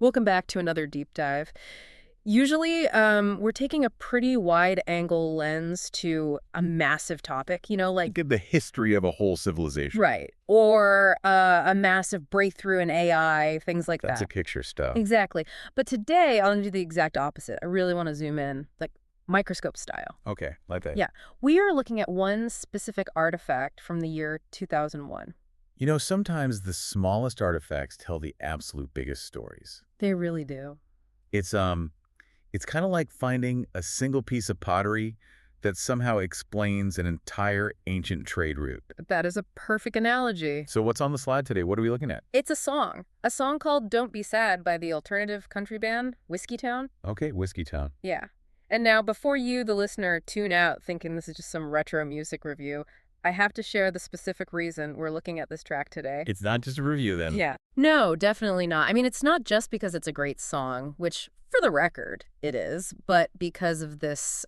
Welcome back to another deep dive. Usually, we're taking a pretty wide-angle lens to a massive topic, like... Give the history of a whole civilization. Right. Or a massive breakthrough in AI, things like that. That's a picture stuff. Exactly. But today, I'll do the exact opposite. I really want to zoom in, like microscope style. Okay, like that. Yeah. We are looking at one specific artifact from the year 2001. You know, sometimes the smallest artifacts tell the absolute biggest stories. They really do. It's kind of like finding a single piece of pottery that somehow explains an entire ancient trade route. That is a perfect analogy. So what's on the slide today? What are we looking at? It's a song called Don't Be Sad by the alternative country band Whiskeytown. Okay, Whiskeytown. Yeah. And now, before you, the listener, tune out thinking this is just some retro music review, I have to share the specific reason we're looking at this track today. It's not just a review then. Yeah. No, definitely not. I mean, it's not just because it's a great song, which, for the record, it is, but because of this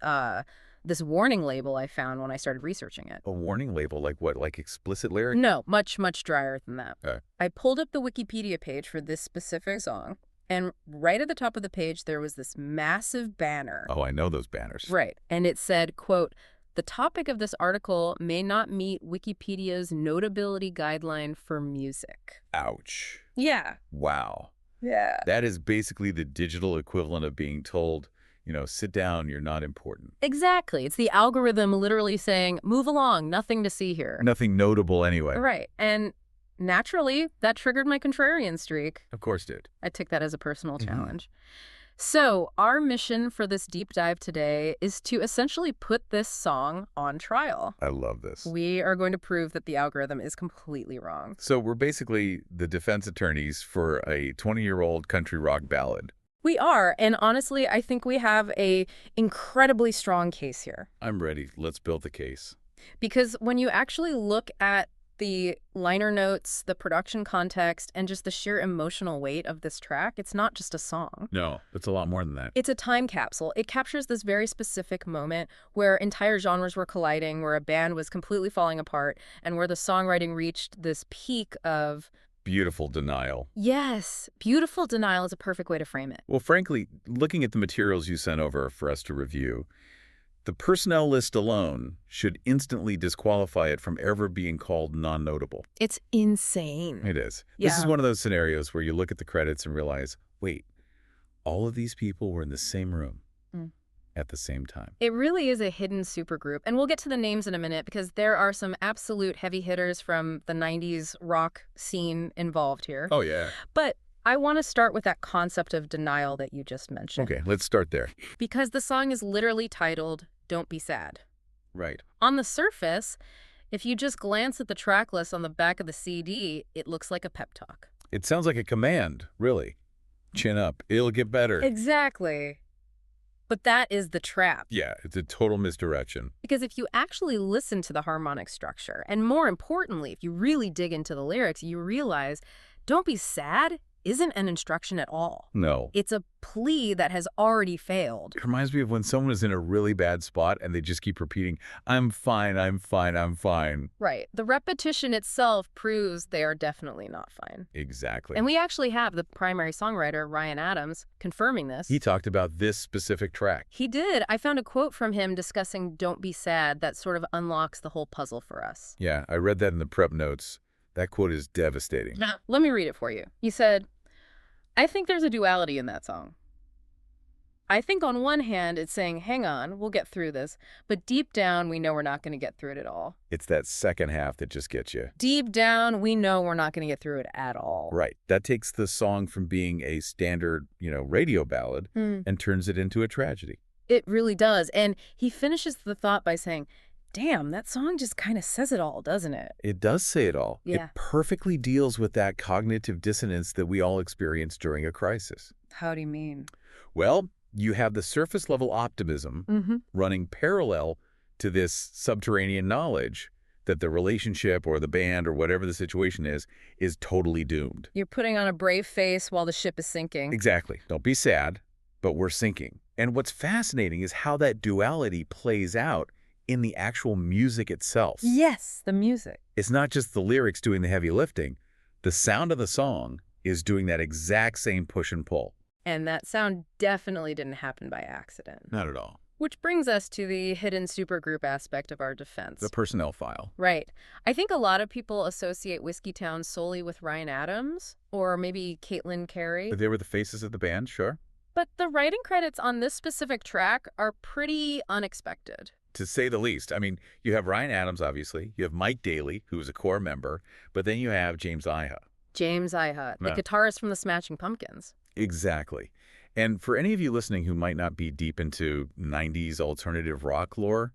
this warning label I found when I started researching it. A warning label? Like what? Like explicit lyrics? No, much, much drier than that. Okay. I pulled up the Wikipedia page for this specific song, and right at the top of the page, there was this massive banner. Oh, I know those banners. Right. And it said, quote, "The topic of this article may not meet Wikipedia's notability guideline for music." Ouch. Yeah. Wow. Yeah. That is basically the digital equivalent of being told, sit down, you're not important. Exactly. It's the algorithm literally saying, move along, nothing to see here. Nothing notable anyway. Right. And naturally, that triggered my contrarian streak. Of course it did. I took that as a personal challenge. So our mission for this deep dive today is to essentially put this song on trial. I love this. We are going to prove that the algorithm is completely wrong. So we're basically the defense attorneys for a 20-year-old country rock ballad. We are, and honestly, I think we have a incredibly strong case here. I'm ready. Let's build the case. Because when you actually look at the liner notes, the production context, and just the sheer emotional weight of this track, it's not just a song. No, it's a lot more than that. It's a time capsule. It captures this very specific moment where entire genres were colliding, where a band was completely falling apart, and where the songwriting reached this peak of... Beautiful denial. Yes, beautiful denial is a perfect way to frame it. Well, frankly, looking at the materials you sent over for us to review, the personnel list alone should instantly disqualify it from ever being called non-notable. It's insane. It is. Yeah. This is one of those scenarios where you look at the credits and realize, wait, all of these people were in the same room at the same time. It really is a hidden supergroup. And we'll get to the names in a minute because there are some absolute heavy hitters from the 90s rock scene involved here. Oh, yeah. But I want to start with that concept of denial that you just mentioned. Okay, let's start there. Because the song is literally titled, Don't Be Sad. Right. On the surface, if you just glance at the track list on the back of the CD, it looks like a pep talk. It sounds like a command, really. Chin up. It'll get better. Exactly. But that is the trap. Yeah, it's a total misdirection. Because if you actually listen to the harmonic structure, and more importantly, if you really dig into the lyrics, you realize, don't be sad isn't an instruction at all. No. It's a plea that has already failed. It reminds me of when someone is in a really bad spot and they just keep repeating, I'm fine, I'm fine, I'm fine. Right. The repetition itself proves they are definitely not fine. Exactly. And we actually have the primary songwriter, Ryan Adams, confirming this. He talked about this specific track. He did. I found a quote from him discussing Don't Be Sad that sort of unlocks the whole puzzle for us. Yeah, I read that in the prep notes. That quote is devastating. Let me read it for you. He said, I think there's a duality in that song. I think on one hand, it's saying, hang on, we'll get through this. But deep down, we know we're not going to get through it at all. It's that second half that just gets you. Deep down, we know we're not going to get through it at all. Right. That takes the song from being a standard, radio ballad and turns it into a tragedy. It really does. And he finishes the thought by saying, damn, that song just kind of says it all, doesn't it? It does say it all. Yeah. It perfectly deals with that cognitive dissonance that we all experience during a crisis. How do you mean? Well, you have the surface level optimism running parallel to this subterranean knowledge that the relationship or the band or whatever the situation is totally doomed. You're putting on a brave face while the ship is sinking. Exactly. Don't be sad, but we're sinking. And what's fascinating is how that duality plays out in the actual music itself. Yes, the music. It's not just the lyrics doing the heavy lifting. The sound of the song is doing that exact same push and pull. And that sound definitely didn't happen by accident. Not at all. Which brings us to the hidden supergroup aspect of our defense. The personnel file. Right. I think a lot of people associate Whiskeytown solely with Ryan Adams, or maybe Caitlin Cary. They were the faces of the band, sure. But the writing credits on this specific track are pretty unexpected. To say the least. I mean, you have Ryan Adams, obviously. You have Mike Daly, who is a core member. But then you have James Iha. James Iha, the guitarist from the Smashing Pumpkins. Exactly. And for any of you listening who might not be deep into 90s alternative rock lore,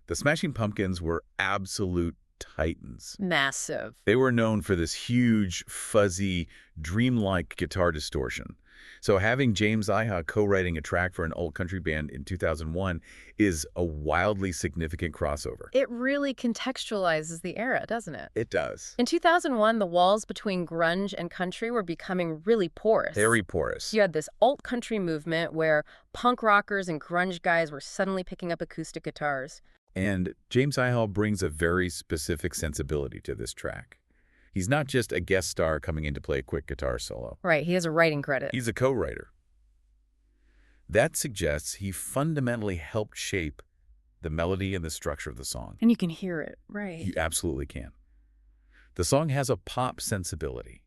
the Smashing Pumpkins were absolute titans. Massive. They were known for this huge, fuzzy, dreamlike guitar distortion. So having James Iha co-writing a track for an old country band in 2001 is a wildly significant crossover. It really contextualizes the era, doesn't it? It does. In 2001, the walls between grunge and country were becoming really porous. Very porous. You had this alt country movement where punk rockers and grunge guys were suddenly picking up acoustic guitars. And James Iha brings a very specific sensibility to this track. He's not just a guest star coming in to play a quick guitar solo. Right, he has a writing credit. He's a co-writer. That suggests he fundamentally helped shape the melody and the structure of the song. And you can hear it, right. You absolutely can. The song has a pop sensibility.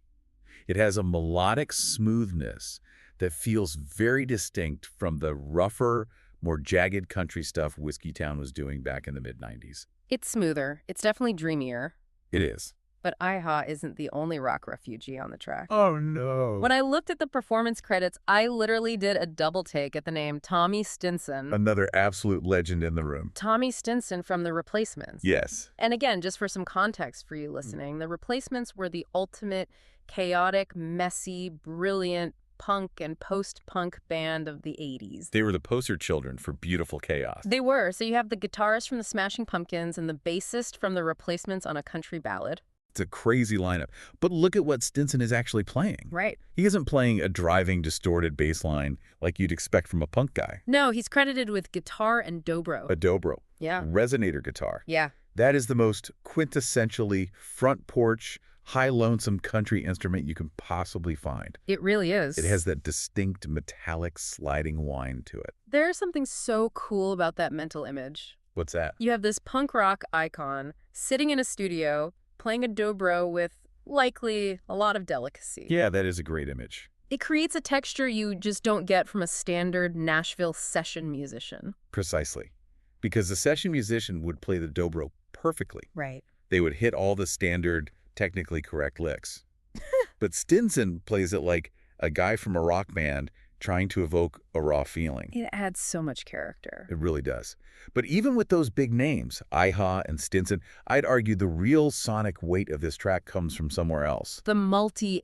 It has a melodic smoothness that feels very distinct from the rougher, more jagged country stuff Whiskeytown was doing back in the mid-90s. It's smoother. It's definitely dreamier. It is. But Iha isn't the only rock refugee on the track. Oh, no. When I looked at the performance credits, I literally did a double take at the name Tommy Stinson. Another absolute legend in the room. Tommy Stinson from The Replacements. Yes. And again, just for some context for you listening, The Replacements were the ultimate chaotic, messy, brilliant punk and post-punk band of the 80s. They were the poster children for beautiful chaos. They were. So you have the guitarist from the Smashing Pumpkins and the bassist from The Replacements on a country ballad. It's a crazy lineup. But look at what Stinson is actually playing. Right. He isn't playing a driving, distorted bass line like you'd expect from a punk guy. No, he's credited with guitar and dobro. A dobro. Yeah. Resonator guitar. Yeah. That is the most quintessentially front porch, high lonesome country instrument you can possibly find. It really is. It has that distinct metallic sliding whine to it. There's something so cool about that mental image. What's that? You have this punk rock icon sitting in a studio playing a dobro with likely a lot of delicacy. Yeah, that is a great image. It creates a texture you just don't get from a standard Nashville session musician. Precisely. Because the session musician would play the dobro perfectly. Right. They would hit all the standard, technically correct licks. But Stinson plays it like a guy from a rock band trying to evoke a raw feeling. It adds so much character. It really does. But even with those big names, Iha and Stinson, I'd argue the real sonic weight of this track comes from somewhere else. The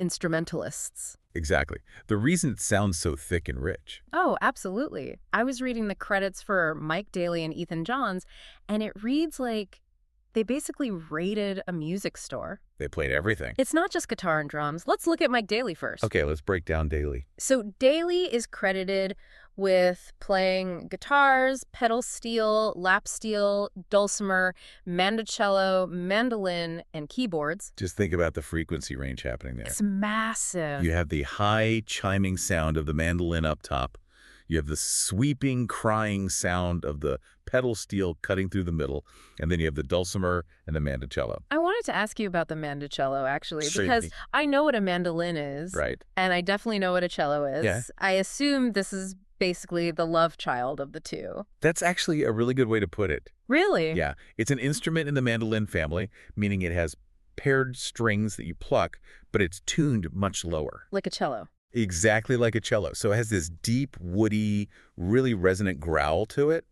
multi-instrumentalists. Exactly. The reason it sounds so thick and rich. Oh, absolutely. I was reading the credits for Mike Daly and Ethan Johns, and it reads like they basically raided a music store. They played everything. It's not just guitar and drums. Let's look at Mike Daly first. Okay, let's break down Daly. So Daly is credited with playing guitars, pedal steel, lap steel, dulcimer, mandocello, mandolin, and keyboards. Just think about the frequency range happening there. It's massive. You have the high chiming sound of the mandolin up top. You have the sweeping, crying sound of the pedal steel cutting through the middle, and then you have the dulcimer and the mandocello. I wanted to ask you about the mandocello, actually, Sure. because I know what a mandolin is, Right. and I definitely know what a cello is. Yeah. I assume this is basically the love child of the two. That's actually a really good way to put it. Really? Yeah. It's an instrument in the mandolin family, meaning it has paired strings that you pluck, but it's tuned much lower. Like a cello. Exactly like a cello. So it has this deep, woody, really resonant growl to it.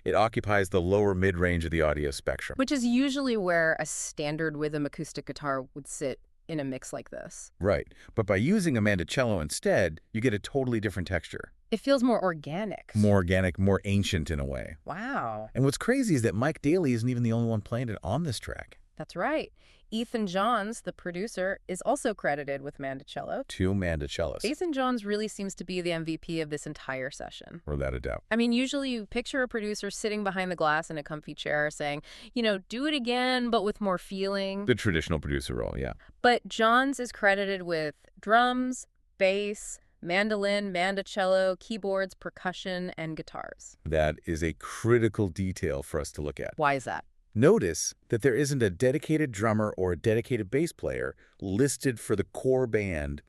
It occupies the lower mid-range of the audio spectrum. Which is usually where a standard rhythm acoustic guitar would sit in a mix like this. Right. But by using a mandocello instead, you get a totally different texture. It feels more organic. More organic, more ancient in a way. Wow. And what's crazy is that Mike Daly isn't even the only one playing it on this track. That's right. Ethan Johns, the producer, is also credited with mandocello. 2 mandocellos. Ethan Johns really seems to be the MVP of this entire session. Without a doubt. I mean, usually you picture a producer sitting behind the glass in a comfy chair saying, you know, do it again, but with more feeling. The traditional producer role, yeah. But Johns is credited with drums, bass, mandolin, mandocello, keyboards, percussion, and guitars. That is a critical detail for us to look at. Why is that? Notice that there isn't a dedicated drummer or a dedicated bass player listed for the core band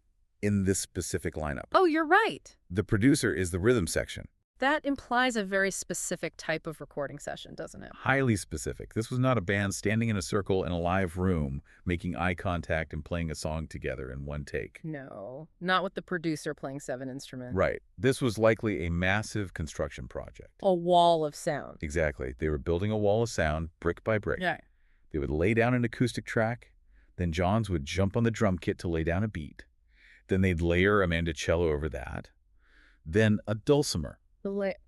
in this specific lineup. Oh, you're right. The producer is the rhythm section. That implies a very specific type of recording session, doesn't it? Highly specific. This was not a band standing in a circle in a live room, making eye contact and playing a song together in one take. No, not with the producer playing 7 instruments. Right. This was likely a massive construction project. A wall of sound. Exactly. They were building a wall of sound, brick by brick. Yeah. They would lay down an acoustic track, then Johns would jump on the drum kit to lay down a beat. Then they'd layer a mandocello over that. Then a dulcimer.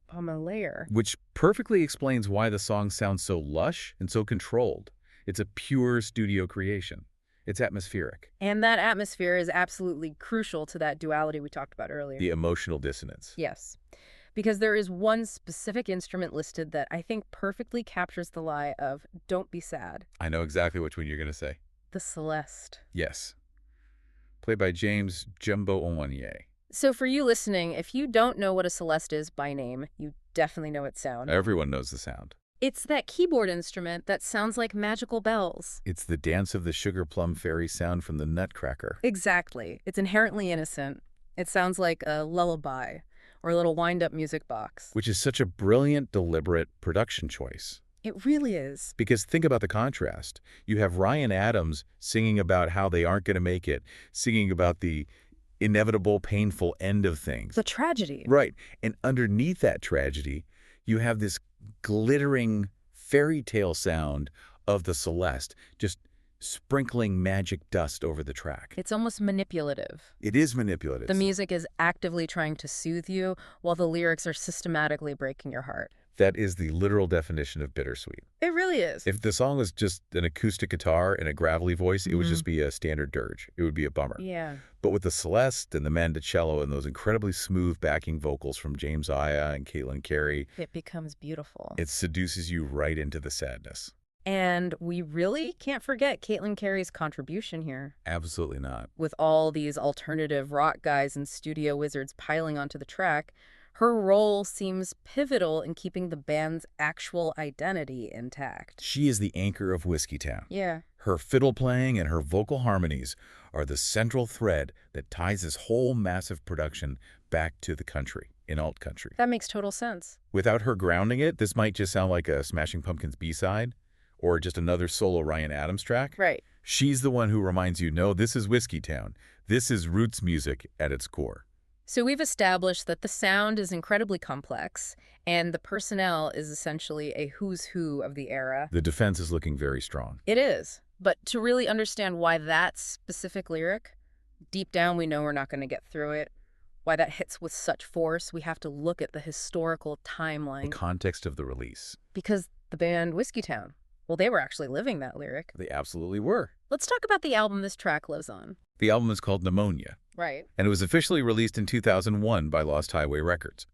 On a layer. Which perfectly explains why the song sounds so lush and so controlled. It's a pure studio creation. It's atmospheric. And that atmosphere is absolutely crucial to that duality we talked about earlier. The emotional dissonance. Yes. Because there is one specific instrument listed that I think perfectly captures the lie of don't be sad. I know exactly which one you're going to say. The celeste. Yes. Played by James Iha. So for you listening, if you don't know what a celeste is by name, you definitely know its sound. Everyone knows the sound. It's that keyboard instrument that sounds like magical bells. It's the dance of the sugar plum fairy sound from the Nutcracker. Exactly. It's inherently innocent. It sounds like a lullaby or a little wind-up music box. Which is such a brilliant, deliberate production choice. It really is. Because think about the contrast. You have Ryan Adams singing about how they aren't going to make it, singing about the inevitable, painful end of things. The tragedy. Right. And underneath that tragedy, you have this glittering fairy tale sound of the celeste, just sprinkling magic dust over the track. It's almost manipulative. It is manipulative. The music is actively trying to soothe you, while the lyrics are systematically breaking your heart. That is the literal definition of bittersweet. It really is. If the song was just an acoustic guitar and a gravelly voice, it would just be a standard dirge. It would be a bummer. Yeah. But with the celeste and the mandocello and those incredibly smooth backing vocals from James Iha and Caitlin Cary, It becomes beautiful. it seduces you right into the sadness. And we really can't forget Caitlin Cary's contribution here. Absolutely not. With all these alternative rock guys and studio wizards piling onto the track, her role seems pivotal in keeping the band's actual identity intact. She is the anchor of Whiskeytown. Yeah. Her fiddle playing and her vocal harmonies are the central thread that ties this whole massive production back to the country, in alt country. That makes total sense. Without her grounding it, this might just sound like a Smashing Pumpkins B-side or just another solo Ryan Adams track. Right. She's the one who reminds you, no, this is Whiskeytown. This is roots music at its core. So we've established that the sound is incredibly complex, and the personnel is essentially a who's who of the era. The defense is looking very strong. It is. But to really understand why that specific lyric, deep down we know we're not going to get through it, why that hits with such force, we have to look at the historical timeline. The context of the release. Because the band Whiskeytown, well, they were actually living that lyric. They absolutely were. Let's talk about the album this track lives on. The album is called Pneumonia. Right. And it was officially released in 2001 by Lost Highway Records.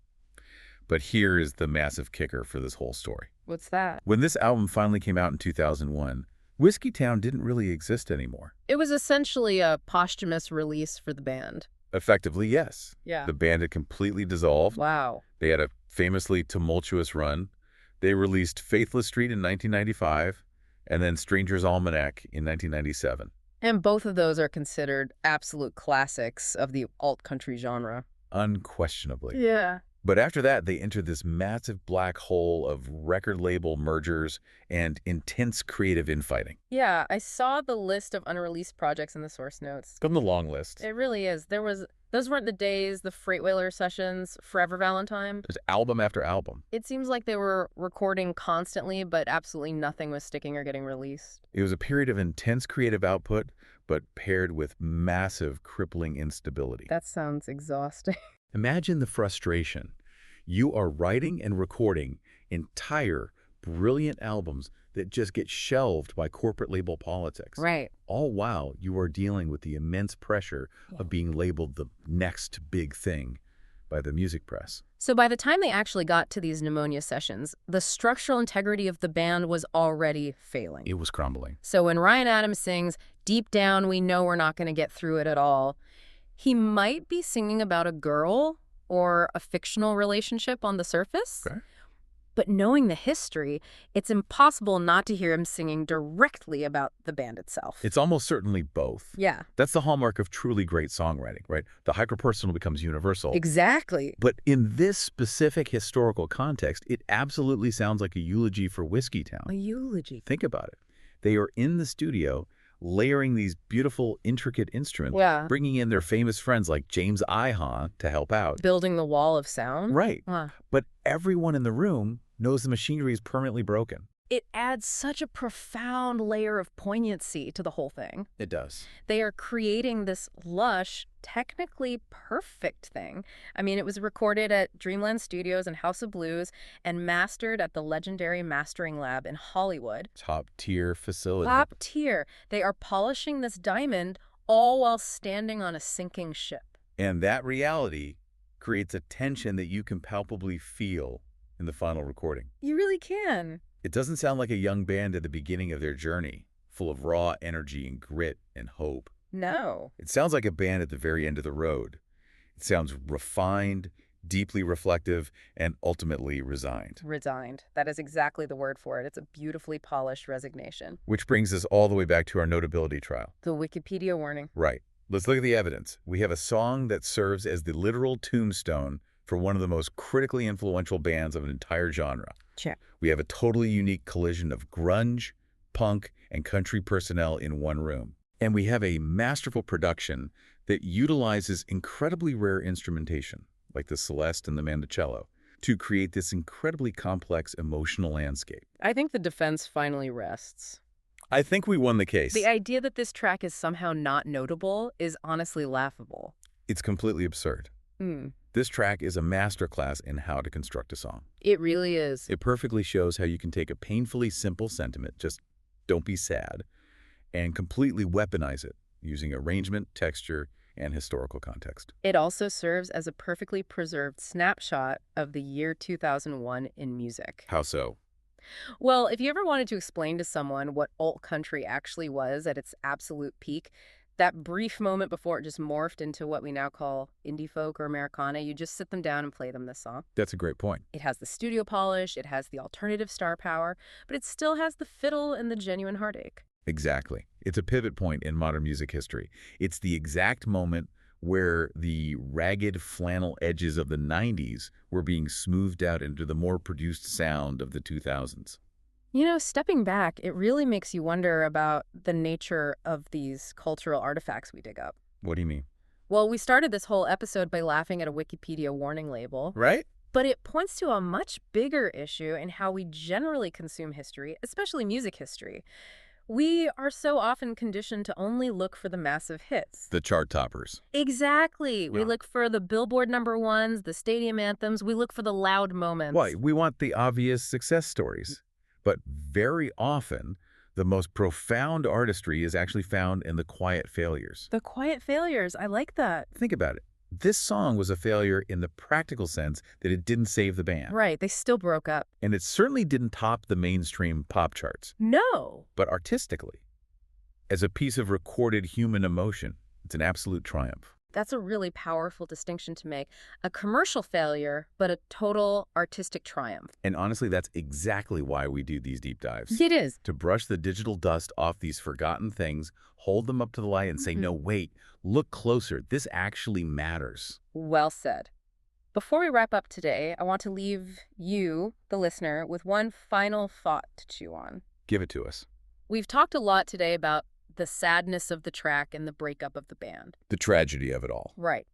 But here is the massive kicker for this whole story. What's that? When this album finally came out in 2001, Whiskeytown didn't really exist anymore. It was essentially a posthumous release for the band. Effectively, yes. Yeah. The band had completely dissolved. Wow. They had a famously tumultuous run. They released Faithless Street in 1995 and then Stranger's Almanac in 1997. And both of those are considered absolute classics of the alt-country genre. Unquestionably. Yeah. But after that, they entered this massive black hole of record label mergers and intense creative infighting. Yeah, I saw the list of unreleased projects in the source notes. It's on the long list. It really is. Those weren't the days, the Freightwhaler sessions, Forever Valentine. There's album after album. It seems like they were recording constantly, but absolutely nothing was sticking or getting released. It was a period of intense creative output, but paired with massive, crippling instability. That sounds exhausting. Imagine the frustration. You are writing and recording entire, brilliant albums that just get shelved by corporate label politics. Right. All while you are dealing with the immense pressure of being labeled the next big thing by the music press. So by the time they actually got to these Pneumonia sessions, the structural integrity of the band was already failing. It was crumbling. So when Ryan Adams sings, "Deep down we know we're not going to get through it at all," he might be singing about a girl or a fictional relationship on the surface. Okay. But knowing the history, it's impossible not to hear him singing directly about the band itself. It's almost certainly both. Yeah. That's the hallmark of truly great songwriting, right? The hyperpersonal becomes universal. Exactly. But in this specific historical context, it absolutely sounds like a eulogy for Whiskeytown. A eulogy. Think about it. They are in the studio layering these beautiful, intricate instruments, bringing in their famous friends like James Iha to help out. Building the wall of sound? Right. But everyone in the room knows the machinery is permanently broken. It adds such a profound layer of poignancy to the whole thing. It does. They are creating this lush, technically perfect thing. I mean, it was recorded at Dreamland Studios and House of Blues and mastered at the legendary Mastering Lab in Hollywood. Top-tier facility. Top tier. They are polishing this diamond all while standing on a sinking ship. And that reality creates a tension that you can palpably feel in the final recording. You really can. It doesn't sound like a young band at the beginning of their journey, full of raw energy and grit and hope. No. It sounds like a band at the very end of the road. It sounds refined, deeply reflective, and ultimately resigned. Resigned. That is exactly the word for it. It's a beautifully polished resignation. Which brings us all the way back to our notability trial. The Wikipedia warning. Right. Let's look at the evidence. We have a song that serves as the literal tombstone for one of the most critically influential bands of an entire genre. Check. We have a totally unique collision of grunge, punk, and country personnel in one room. And we have a masterful production that utilizes incredibly rare instrumentation, like the celeste and the mandocello, to create this incredibly complex emotional landscape. I think the defense finally rests. I think we won the case. The idea that this track is somehow not notable is honestly laughable. It's completely absurd. This track is a masterclass in how to construct a song. It really is. It perfectly shows how you can take a painfully simple sentiment, just don't be sad, and completely weaponize it using arrangement, texture, and historical context. It also serves as a perfectly preserved snapshot of the year 2001 in music. How so? Well, if you ever wanted to explain to someone what alt country actually was at its absolute peak, that brief moment before it just morphed into what we now call indie folk or Americana, you just sit them down and play them this song. That's a great point. It has the studio polish, it has the alternative star power, but it still has the fiddle and the genuine heartache. Exactly. It's a pivot point in modern music history. It's the exact moment where the ragged flannel edges of the 90s were being smoothed out into the more produced sound of the 2000s. You know, stepping back, it really makes you wonder about the nature of these cultural artifacts we dig up. What do you mean? Well, we started this whole episode by laughing at a Wikipedia warning label. Right? But it points to a much bigger issue in how we generally consume history, especially music history. We are so often conditioned to only look for the massive hits. The chart toppers. Exactly. We look for the Billboard #1s, the stadium anthems. We look for the loud moments. Why? We want the obvious success stories. But very often, the most profound artistry is actually found in the quiet failures. The quiet failures. I like that. Think about it. This song was a failure in the practical sense that it didn't save the band. Right. They still broke up. And it certainly didn't top the mainstream pop charts. No. But artistically, as a piece of recorded human emotion, it's an absolute triumph. That's a really powerful distinction to make. A commercial failure, but a total artistic triumph. And honestly, that's exactly why we do these deep dives. It is. To brush the digital dust off these forgotten things, hold them up to the light and say, no, wait, look closer. This actually matters. Well said. Before we wrap up today, I want to leave you, the listener, with one final thought to chew on. Give it to us. We've talked a lot today about the sadness of the track and the breakup of the band. The tragedy of it all. Right.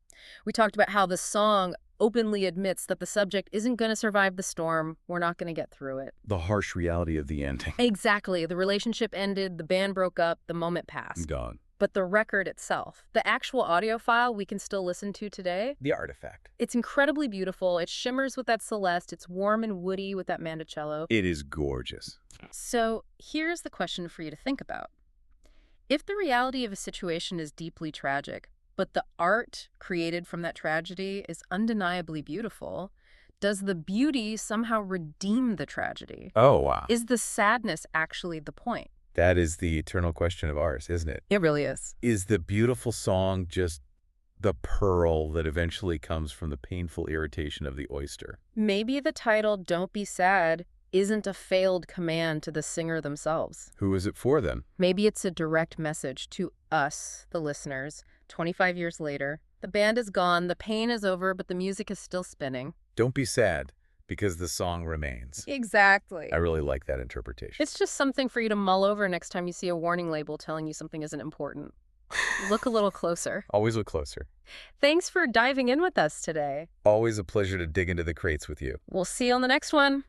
We talked about how the song openly admits that the subject isn't going to survive the storm. We're not going to get through it. The harsh reality of the ending. Exactly. The relationship ended, the band broke up, the moment passed. Gone. but the record itself, the actual audio file we can still listen to today, The artifact. it's incredibly beautiful. It shimmers with that Celeste. It's warm and woody with that mandocello. It is gorgeous. So here's the question for you to think about. If the reality of a situation is deeply tragic, but the art created from that tragedy is undeniably beautiful, does the beauty somehow redeem the tragedy? Oh, wow. Is the sadness actually the point? That is the eternal question of ours, isn't it? It really is. Is the beautiful song just the pearl that eventually comes from the painful irritation of the oyster? Maybe the title, Don't Be Sad, isn't a failed command to the singer themselves. Who is it for, then? Maybe it's a direct message to us, the listeners, 25 years later. The band is gone, the pain is over, but the music is still spinning. Don't be sad, because the song remains. Exactly. I really like that interpretation. It's just something for you to mull over next time you see a warning label telling you something isn't important. Look a little closer. Always look closer. Thanks for diving in with us today. Always a pleasure to dig into the crates with you. We'll see you on the next one.